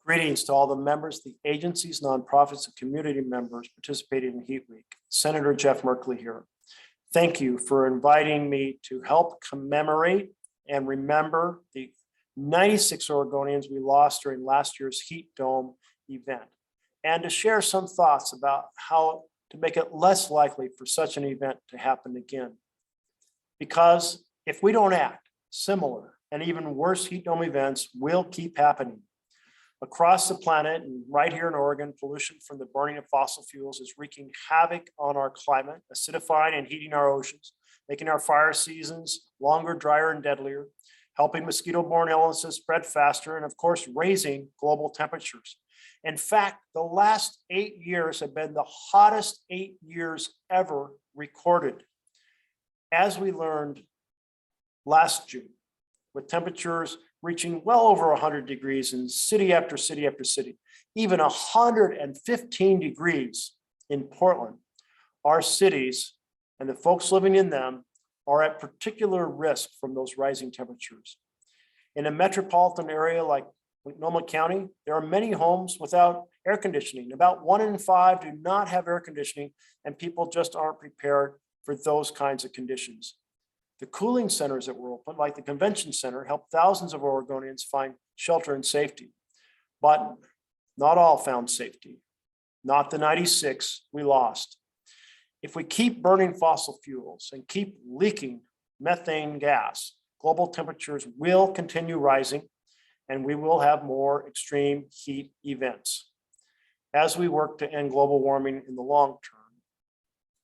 Greetings to all the members, the agencies, nonprofits, and community members participating in Heat Week. Senator Jeff Merkley here. Thank you for inviting me to help commemorate and remember the 96 Oregonians we lost during last year's Heat Dome event, and to share some thoughts about how to make it less likely for such an event to happen again. Because if we don't act, similar and even worse Heat Dome events will keep happening. Across the planet and right here in Oregon, pollution from the burning of fossil fuels is wreaking havoc on our climate, acidifying and heating our oceans, making our fire seasons longer, drier, and deadlier, helping mosquito-borne illnesses spread faster, and of course, raising global temperatures. In fact, the last 8 years have been the hottest 8 years ever recorded. As we learned last June, with temperatures reaching well over 100 degrees in city after city after city, even 115 degrees in Portland. Our cities and the folks living in them are at particular risk from those rising temperatures. In a metropolitan area like Multnomah County, there are many homes without air conditioning. About 1 in 5 do not have air conditioning, and people just aren't prepared for those kinds of conditions. The cooling centers that were open, like the convention center, helped thousands of Oregonians find shelter and safety, but not all found safety, not the 96 we lost. If we keep burning fossil fuels and keep leaking methane gas, global temperatures will continue rising, and we will have more extreme heat events. As we work to end global warming in the long term,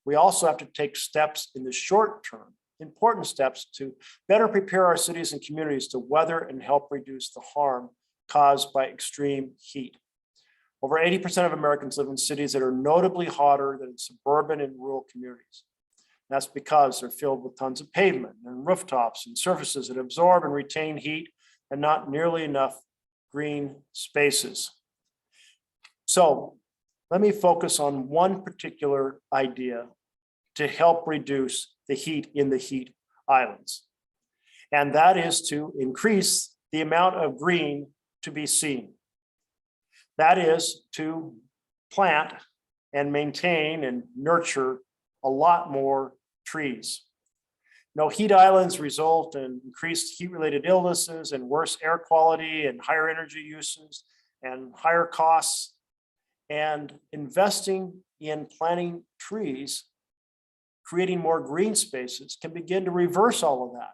we also have to take steps in the short term, important steps to better prepare our cities and communities to weather and help reduce the harm caused by extreme heat. Over 80% of Americans live in cities that are notably hotter than suburban and rural communities. That's because they're filled with tons of pavement and rooftops and surfaces that absorb and retain heat, and not nearly enough green spaces. So let me focus on one particular idea to help reduce the heat in the heat islands. And that is to increase the amount of green to be seen. That is to plant and maintain and nurture a lot more trees. Heat islands result in increased heat-related illnesses and worse air quality and higher energy uses and higher costs. And investing in planting trees, creating more green spaces, can begin to reverse all of that.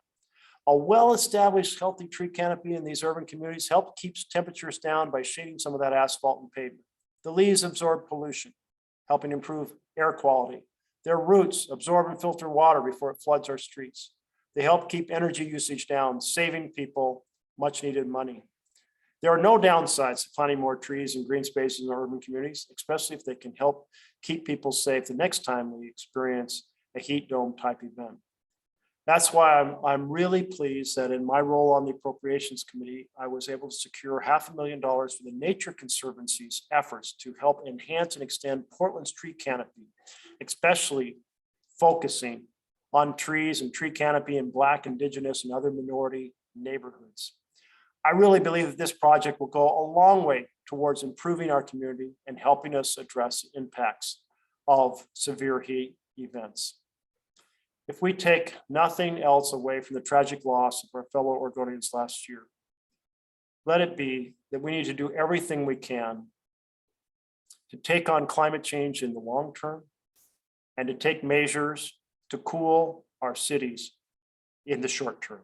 A well-established healthy tree canopy in these urban communities help keeps temperatures down by shading some of that asphalt and pavement. The leaves absorb pollution, helping improve air quality. Their roots absorb and filter water before it floods our streets. They help keep energy usage down, saving people much needed money. There are no downsides to planting more trees and green spaces in urban communities, especially if they can help keep people safe the next time we experience a heat dome type event. That's why I'm really pleased that in my role on the Appropriations Committee, I was able to secure $500,000 for the Nature Conservancy's efforts to help enhance and extend Portland's tree canopy, especially focusing on trees and tree canopy in Black, Indigenous, and other minority neighborhoods. I really believe that this project will go a long way towards improving our community and helping us address the impacts of severe heat events. If we take nothing else away from the tragic loss of our fellow Oregonians last year, let it be that we need to do everything we can to take on climate change in the long term and to take measures to cool our cities in the short term.